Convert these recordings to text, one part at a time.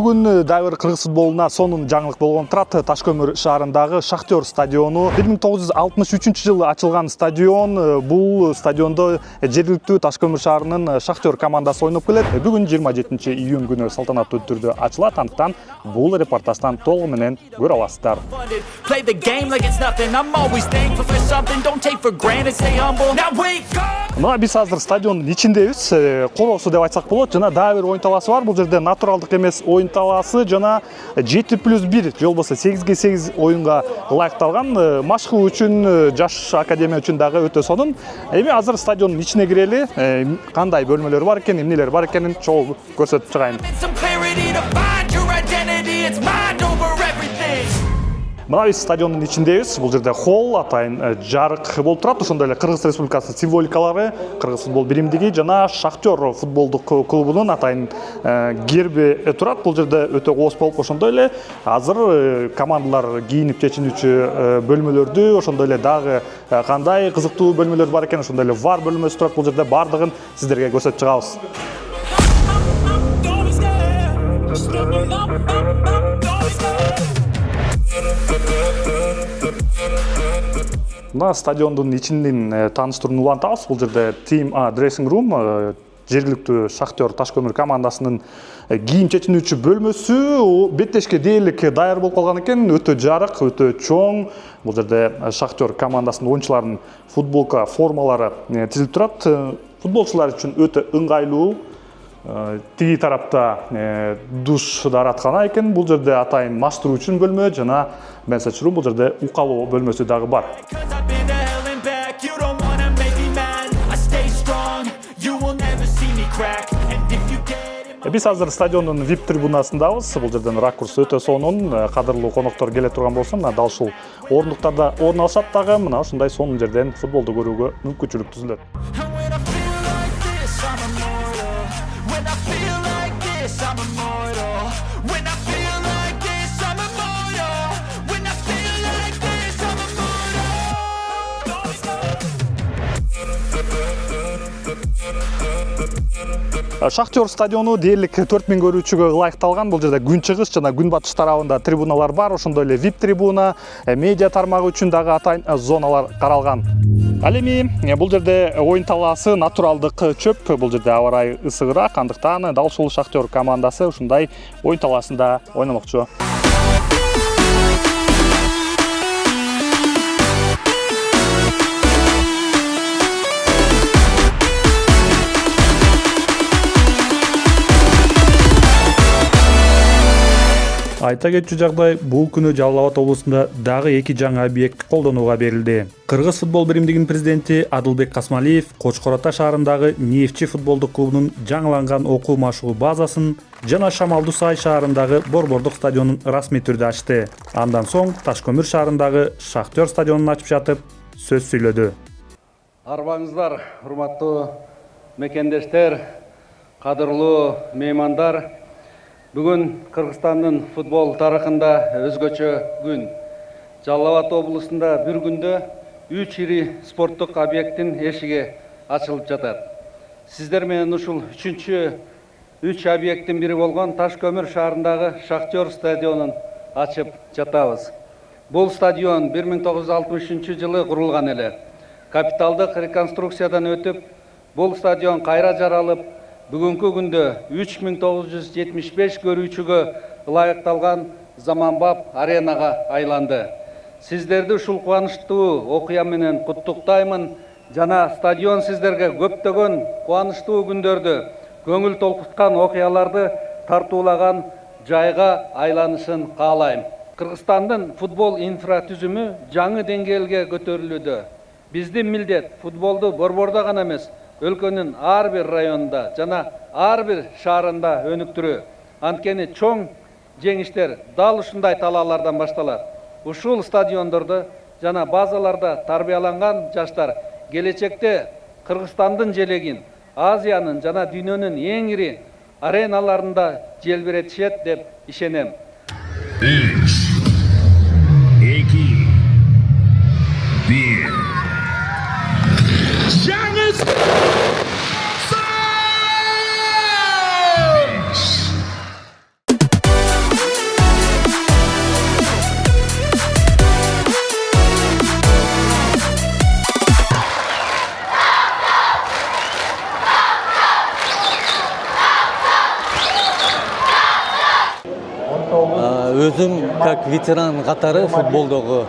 Бүгүн дагы бир кыргыз футболуна сонун жаңылык болгон турат. Ташкөмүр шаарындагы Шахтер стадиону 1963-жылы ачылган стадион. Бул стадиондо жергиликтүү Ташкөмүр шаарынын Шахтер командасы ойноп келет. Бүгүн 27-июнь күнү салтанаттуу түрдө ачылат. Андыктан бул репортаждан толугу менен көрө аласыздар. Мына биз азыр стадиондун ичиндебиз. Короосу деп айтсак болот. Жана дагы бир оюн талаасы бар. Бул жерде натуралдык эмес оюн талаасы жана 7+1 же болбосо 8+8 оюнга ылайыкталган. Машыгуу үчүн, жаш академия үчүн дагы өтө сонун. Эми азыр стадиондун ичине кирели. Кандай бөлмөлөр бар экен, эмнелер бар экенин чогуу көрсөтүп чыгайын. Мына биз стадиондун ичиндебиз. Бул жерде холл, атайын жарык болуп турат. Ошондой эле Кыргыз Республикасынын символикалары, Кыргыз футбол биримдиги жана Шахтер футболдук клубунун атайын герби турат. Бул жерде өтө кооз болуп, ошондой эле азыр командалар кийинип чечинүүчү бөлмөлөрдү, ошондой эле дагы кандай кызыктуу бөлмөлөр бар экен, ошондой эле VAR бөлмөсү турат. Бул жерде бардыгын сиздерге көрсөтүп чыгабыз. Мына стадиондун ичинин тааныштырууну улантабыз. Бул жерде Team A dressing room, жергиликтүү Шахтер Ташкөмүр командасынын кийим чечинүүчү бөлмөсү беттешке дээрлик даяр болуп калган экен. Өтө жарык, өтө чоң. Бул жерде Шахтер командасынын оюнчуларынын футболка формалары тизилип турат. Футболчулар үчүн өтө ыңгайлуу. Тиги тарапта душ даараткана экен. Бул жерде атайын маштыруу үчүн бөлмө жана message room, бул жерде укалоо бөлмөсү дагы бар. Биз азыр стадиондун VIP трибунасындабыз. Бул жерден ракурс өтө сонун. Кадырлуу коноктор келе турган болсо, мына дал ушул ордуктарда орун алышат дагы. Мына ушундай сонун жерден футболду көрүүгө мүмкүнчүлүк түзүлөт. Шахтер стадиону дээрлик 4000 көрүүчүгө ылайыкталган. Бул жерде күн чыгыш жана күн батыш тарабында трибуналар бар. Ошондой эле VIP трибуна, медиа тармагы үчүн дагы атайын зоналар каралган. Ал эми бул жерде оюн талаасы натуралдык чөп. Бул жерде аба ырайы ысыгыраак, андыктан дал ушул Шахтер командасы ушундай оюн талаасында ойномокчу. Айта кетчү жагдай, бул күнү Жалал Абад облусунда дагы 2 жаңы объект колдонууга берилди. Кыргыз футбол биримдигинин президенти Адылбек Касмалиев Кочкор Ата шаарындагы Нефчи футболдук клубунун жаңыланган окуу машыгуу базасын жана Шамалдуу Сай шаарындагы Борбордук стадионун расмий түрдө ачты. Андан соң Ташкөмүр шаарындагы Шахтер стадионун ачып жатып сөз сүйлөдү. Арбаңыздар, урматтуу мекендештер, кадырлуу меймандар. Бүгүн Кыргызстандын футбол тарыхында өзгөчө күн. Жалал Абад облусунда бир күндө 3 ири спорттук объекттин эшиги ачылып жатат. Сиздер менен ушул 3 объекттин бири болгон Ташкөмүр шаарындагы Шахтер стадионун ачып жатабыз. Бул стадион 1963-жылы курулган эле. Капиталдык реконструкциядан өтүп, бул стадион кайра жаралып, бүгүнкү күндө 3975 көрүүчүгө ылайыкталган заманбап аренага айланды. Сиздерди ушул кубанычтуу окуя менен куттуктаймын жана стадион сиздерге көптөгөн кубанычтуу күндөрдү, көңүл толкуткан окуяларды тартуулаган жайга айланышын каалайм. Кыргызстандын футбол инфратүзүмү жаңы деңгээлге көтөрүлүүдө. Биздин милдет футболду борбордо гана эмес, өлкөнүн ар бир районунда жана ар бир шаарында өнүктүрүү. Анткени чоң жеңиштер дал ушундай талаалардан башталат. Ушул стадиондордо жана базаларда тарбияланган жаштар келечекте Кыргызстандын желегин, Азиянын жана дүйнөнүн эң ири ареналарында желбиретишет деп ишенем. 3, 2, 1. Демек ветеран катары футболдогу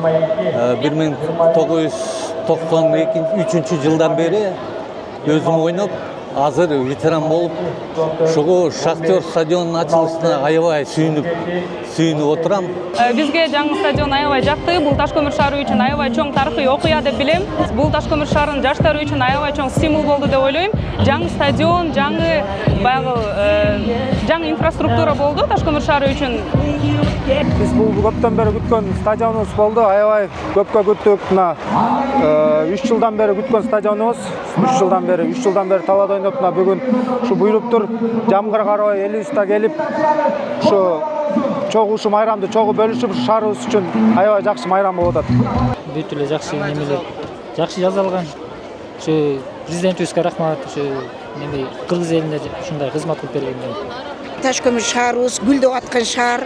1992 жылдан бери өзүм ойноп, азыр ветеран болуп, ошого Шахтер стадионунун ачылышына аябай сүйүнүп отурам. Бизге жаңы стадион аябай жакты. Бул Таш көмүр шаары үчүн аябай чоң тарыхый окуя деп билем. Бул Таш көмүр шаарынын жаштары үчүн аябай чоң стимул болду деп ойлойм. Жаңы стадион, жаңы инфраструктура болду Таш көмүр шаары үчүн. Биз бул көптөн бери күткөн стадионубуз болду. Аябай көпкө күттүк. Мына 3 жылдан бери күткөн стадионубуз. 3 жылдан бери талаада ойноп, мына бүгүн ушу буйруптур. Жамгыр карабай элибизде келип, ушу чогуу майрамды чогуу бөлүшүп, шаарыбыз үчүн аябай жакшы майрам болуп атат. Бүт эле жакшы немелер, жакшы жазалган. Ушу президентибизге рахмат, ушу неме кыргыз элине ушундай кызмат кылып бергенден. Таш көмүр шаарыбыз гүлдөп аткан шаар,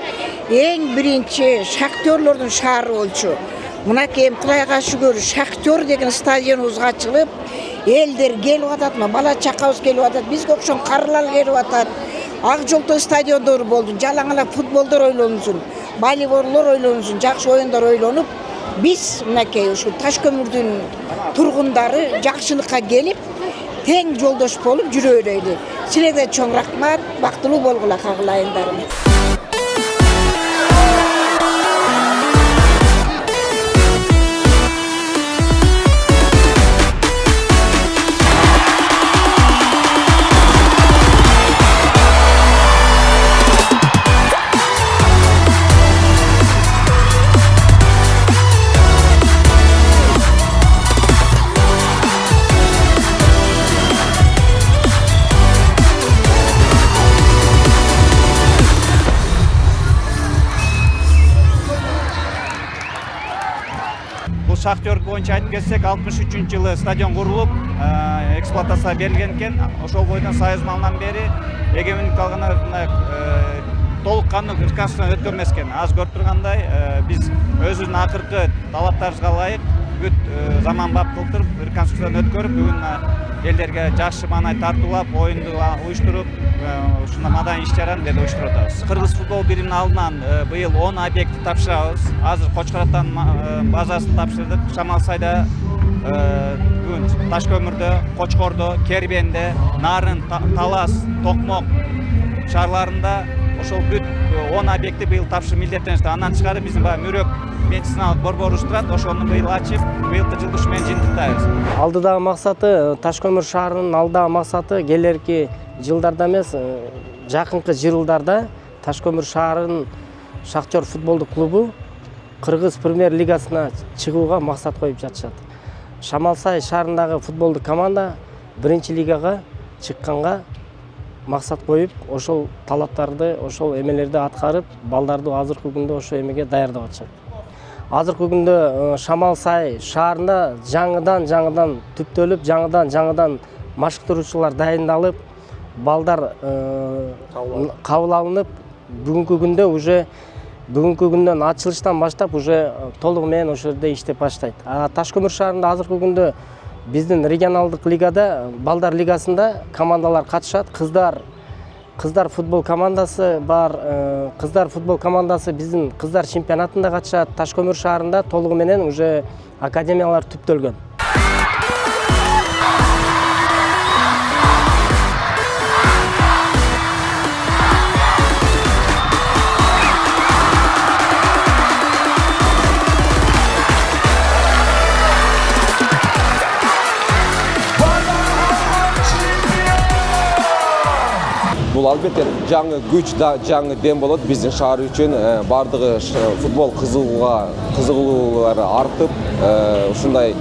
эң биринчи шахтерлордун шаары болчу. Мынакей Кудайга шүгүр Шахтер деген стадионубузга ачылып, элдер келип атат, бала чакабыз келип атат, бизге окшон карылар келип атат. Ак жолтой стадиондор болду, жалаңалак футболдор ойлонсун, волейболдор ойлонсун, жакшы оюндар ойлонуп, биз мынакей ушу Таш көмүрдүн тургундары жакшылыкка келип, тең жолдош болуп жүрө берели. Силерге чоң рахмат, бактылуу болгула кагылайындар. Шахтер боюнча айтып кетсек, 63-жылы стадион курулуп, эксплуатацияга берилген экен. Ошол бойдон Союз малынан бери эгемендик алганда толук кандуу реконструкциядан өткөн эмес экен. Аз көрүп тургандай, биз өзүбүздүн акыркы талаптарыбызга ылайык бүт заманбап кылтырып, реконструкциядан өткөрүп, бүгүн элдерге жакшы маанай тартуулап, оюнду уюштуруп, ушундай маданий иш-чараны деди уюштуруп атабыз. Кыргыз футбол бириминин алдынан быйыл 10 объектти тапшырабыз. Азыр Кочкор Атан базасын тапшырдык. Шамалсайда, бүгүн Таш көмүрдө, Кочкордо, Кербенде, Нарын, Талас, Токмок шаарларында ошол бүт 10 объектти быйыл тапшырып милдеттеништи. Андан тышкары биздин баягы Мөрөк медициналык борборубуз турат, ошону быйыл ачып, быйылкы жылды ушу менен жыйынтыктайбыз. Алдыдагы максаты, Таш көмүр шаарынын алдыдагы максаты келерки жылдарда эмес, жакынкы жылдарда Таш көмүр шаарынын Шахтер футболдук клубу Кыргыз премьер лигасына чыгууга максат коюп жатышат. Шамалсай шаарындагы футболдук команда биринчи лигага чыкканга максат коюп, ошол талаптарды, ошол эмелерди аткарып, балдарды азыркы күндө ошо эмеге даярдап атышат. Азыркы күндө Шамалсай шаарында жаңыдан түптөлүп, жаңыдан машыктыруучулар дайындалып, балдар кабыл алынып, бүгүнкү күндөн ачылыштан баштап уже толугу менен ошол жерде иштеп баштайт. Таш көмүр шаарында азыркы күндө биздин регионалдык лигада, балдар лигасында командалар катышат. Кыздар футбол командасы бар. Кыздар футбол командасы биздин кыздар чемпионатында катышат. Таш көмүр шаарында толугу менен уже академиялар түптөлгөн. Бул албетте жаңы күч, жаңы дем болот биздин шаар үчүн. Бардыгы футбол кызыгуулары артып, ушундай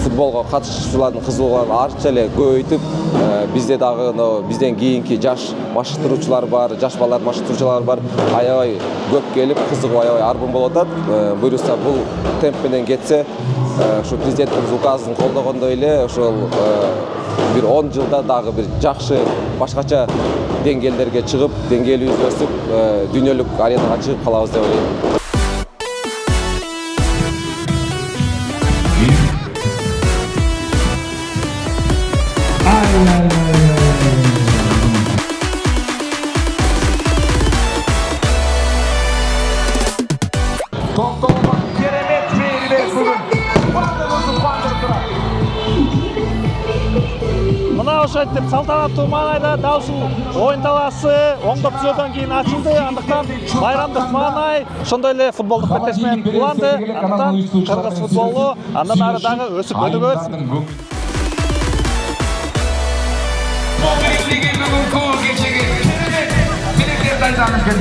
футболго катышуучулардын кызыгууларын артча эле көбөйтүп, бизде дагы бизден кийинки жаш машыктыруучулар бар, жаш балдар машыктыруучулар бар. Аябай көп келип, кызыгып аябай арбын болуп атат. Буюрса бул темп менен кетсе, ушу президенттин указын колдогондой эле ошол бир 10 жылда дагы бир жакшы башкача деңгээлдерге чыгып, деңгээлибиз өсүп, дүйнөлүк аренага чыгып калабыз деп ойлойм. башташат деп салтанаттуу маанайда дал ушул оюн талаасы оңдоп түзөөдөн кийин ачылды. Андыктан байрамдык маанай ошондой эле футболдук беттеш менен уланды. Андыктан кыргыз футболу андан ары дагы өсүп өнүгөт.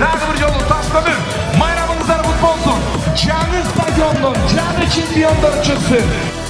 Dagı bir yolu Taşkömür bayramınızlar kutlu olsun. Canı stadyonun, canı çempiyonlar çıksın.